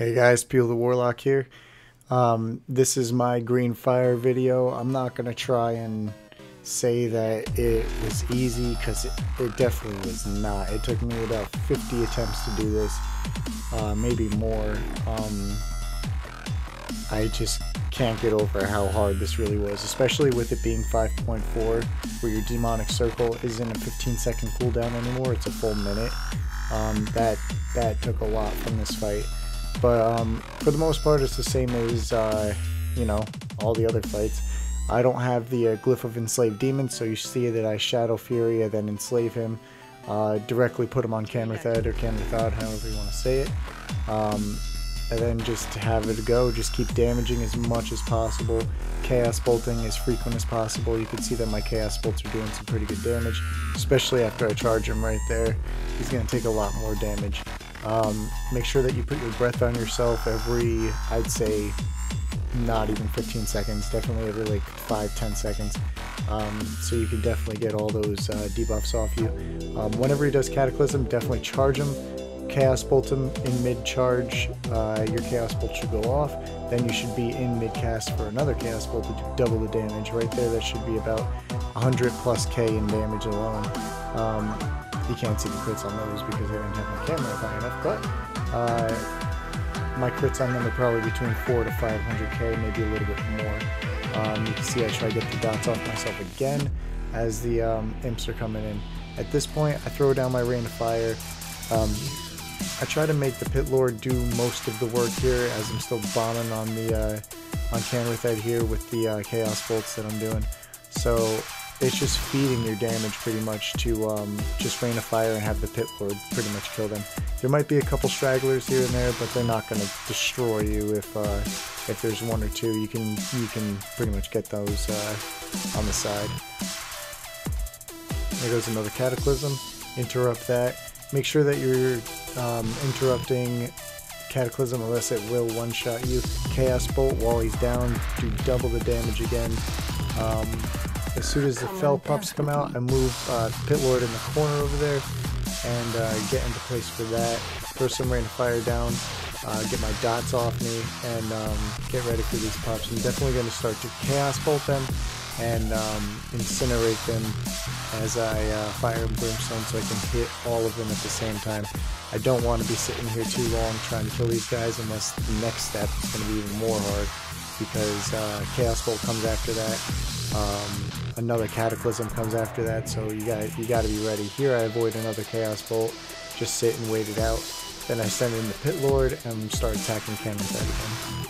Hey guys, Pule the Warlock here. This is my green fire video. I'm not going to try and say that it was easy because it definitely was not. It took me about 50 attempts to do this, maybe more. I just can't get over how hard this really was, especially with it being 5.4, where your demonic circle isn't a 15-second cooldown anymore, it's a full minute. That took a lot from this fight. But for the most part, it's the same as, all the other fights. I don't have the Glyph of Enslaved Demons, so you see that I Shadow Fury and then enslave him, directly put him on Kanrathad or Kanrathad, however you want to say it. And then just have it go, just keep damaging as much as possible, Chaos Bolting as frequent as possible. You can see that my Chaos Bolts are doing some pretty good damage, especially after I charge him right there. He's going to take a lot more damage. Make sure that you put your breath on yourself every, I'd say, not even 15 seconds, definitely every like 5-10 seconds, so you can definitely get all those debuffs off you. Whenever he does Cataclysm, definitely charge him, Chaos Bolt him in mid-charge, your Chaos Bolt should go off, then you should be in mid-cast for another Chaos Bolt to do double the damage. Right there, that should be about 100 plus K in damage alone. You can't see the crits on those because I didn't have my camera high enough, but my crits on them are probably between 400 to 500k, maybe a little bit more. You can see I try to get the dots off myself again as the imps are coming in. At this point, I throw down my Rain of Fire. I try to make the Pit Lord do most of the work here as I'm still bombing on the on Kanrathad here with the Chaos Bolts that I'm doing. So it's just feeding your damage pretty much to just Rain of Fire and have the Pit Lord pretty much kill them. There might be a couple stragglers here and there, but they're not going to destroy you if there's one or two. You can pretty much get those on the side. There goes another Cataclysm. Interrupt that. Make sure that you're interrupting Cataclysm unless it will one-shot you. Chaos Bolt while he's down, do double the damage again. As soon as the Fell Pups come out, I move Pit Lord in the corner over there and get into place for that. Throw some Rain of Fire down, get my dots off me, and get ready for these pups. I'm definitely going to start to Chaos Bolt them and incinerate them as I fire Brimstone so I can hit all of them at the same time. I don't want to be sitting here too long trying to kill these guys unless the next step is going to be even more hard, because Chaos Bolt comes after that. Another Cataclysm comes after that, so you got to be ready. Here I avoid another Chaos Bolt, just sit and wait it out. Then I send in the Pit Lord and start attacking Kanrathad again.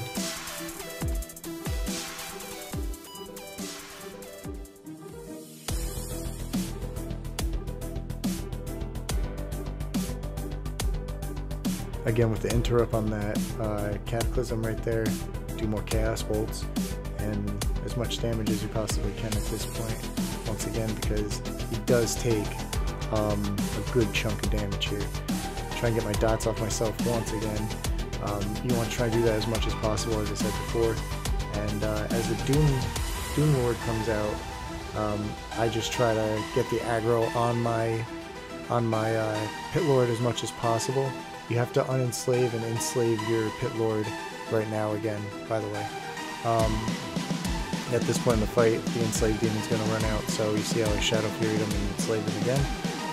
Again with the interrupt on that Cataclysm right there, do more Chaos Bolts and as much damage as you possibly can at this point, once again, because he does take a good chunk of damage here. Try and get my dots off myself once again. You want to try and do that as much as possible, as I said before. And as the Doom Lord comes out, I just try to get the aggro on my Pit Lord as much as possible. You have to unenslave and enslave your Pit Lord right now again, by the way. At this point in the fight, the Enslaved Demon's going to run out, so you see how I Shadow Fury'd him and enslaved him again.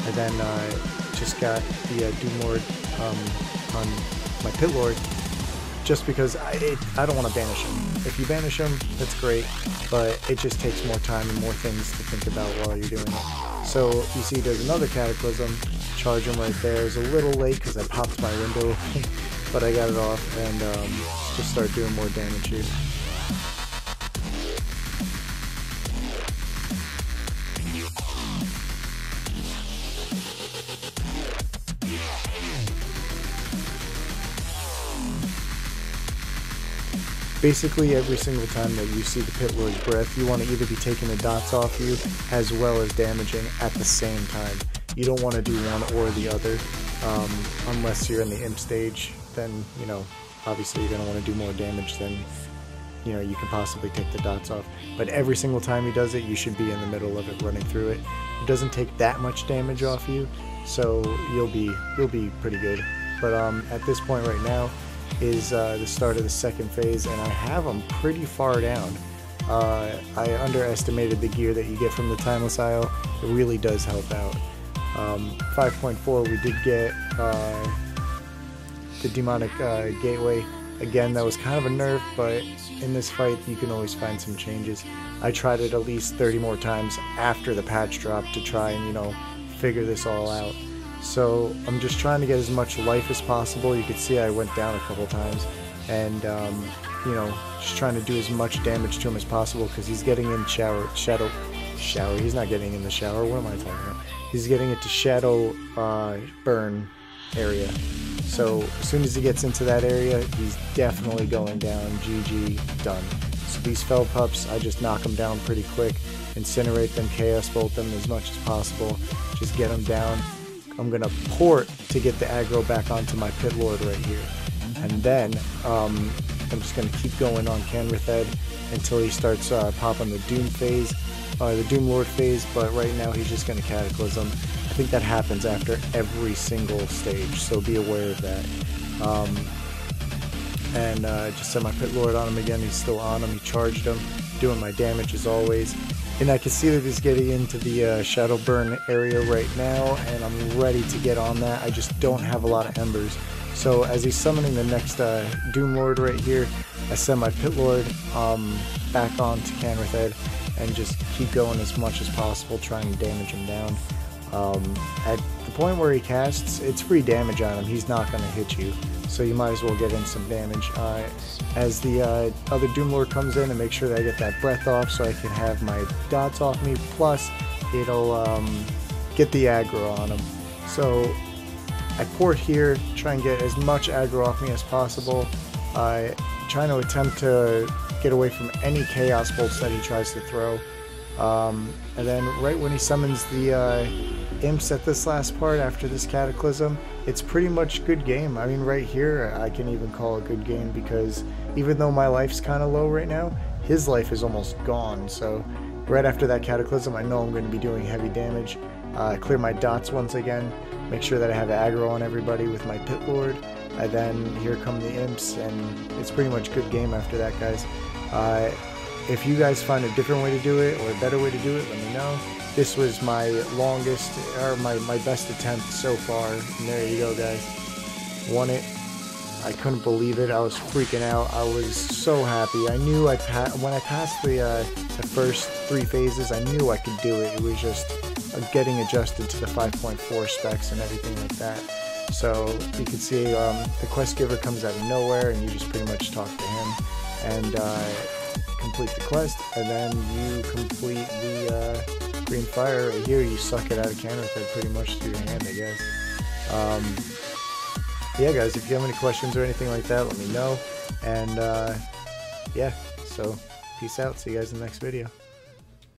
And then just got the Doom Lord on my Pit Lord, just because I don't want to banish him. If you banish him, that's great, but it just takes more time and more things to think about while you're doing it. So you see there's another Cataclysm, charge him right there. It was a little late because I popped my window open, but I got it off and just start doing more damage here. Basically every single time that you see the Pit Lord's breath, you want to either be taking the dots off you as well as damaging at the same time. You don't want to do one or the other, unless you're in the imp stage. Then, obviously you're going to want to do more damage than, you can possibly take the dots off. But every single time he does it, you should be in the middle of it, running through it. It doesn't take that much damage off you, so you'll be pretty good. But at this point right now, is the start of the second phase, and I have him pretty far down. I underestimated the gear that you get from the Timeless Isle. It really does help out. 5.4 we did get the Demonic Gateway. Again, that was kind of a nerf, but in this fight you can always find some changes. I tried it at least 30 more times after the patch drop to try and, you know, figure this all out. So I'm just trying to get as much life as possible. You can see I went down a couple times, and you know, just trying to do as much damage to him as possible, because he's getting in shadow. He's not getting in the shower. What am I talking about? He's getting into shadow burn area. So as soon as he gets into that area, he's definitely going down. GG, done. So these Fel Pups, I just knock them down pretty quick, incinerate them, chaos bolt them as much as possible, just get them down. I'm gonna port to get the aggro back onto my Pit Lord right here, and then I'm just gonna keep going on Kanrathad until he starts popping the Doom phase, the Doom Lord phase. But right now he's just gonna Cataclysm. I think that happens after every single stage, so be aware of that. And just set my Pit Lord on him again. He's still on him. He charged him, doing my damage as always. And I can see that he's getting into the Shadow Burn area right now, and I'm ready to get on that. I just don't have a lot of embers. So as he's summoning the next Doom Lord right here, I send my Pit Lord back on to Kanrathad and just keep going as much as possible, trying to damage him down. At the point where he casts, it's free damage on him. He's not going to hit you, so you might as well get in some damage. As the other Doom Lord comes in, and make sure that I get that breath off so I can have my dots off me, plus it'll get the aggro on him. So I port here, try and get as much aggro off me as possible. Trying to attempt to get away from any chaos bolts that he tries to throw. And then right when he summons the imps at this last part after this Cataclysm, it's pretty much good game. I mean, right here I can even call it good game, because even though my life's kind of low right now, his life is almost gone. So right after that Cataclysm, I know I'm going to be doing heavy damage. Clear my dots once again, make sure that I have aggro on everybody with my Pit Lord, and then here come the imps, and it's pretty much good game after that, guys. If you guys find a different way to do it, or a better way to do it, let me know. This was my longest, or my best attempt so far, and there you go, guys. Won it. I couldn't believe it. I was freaking out. I was so happy. I knew when I passed the first 3 phases, I knew I could do it. It was just getting adjusted to the 5.4 specs and everything like that. So you can see the quest giver comes out of nowhere, and you just pretty much talk to him and complete the quest, and then you complete the green fire right here. You suck it out of Kanrathad pretty much through your hand, I guess. Yeah, guys, if you have any questions or anything like that, let me know. And yeah, so peace out. See you guys in the next video.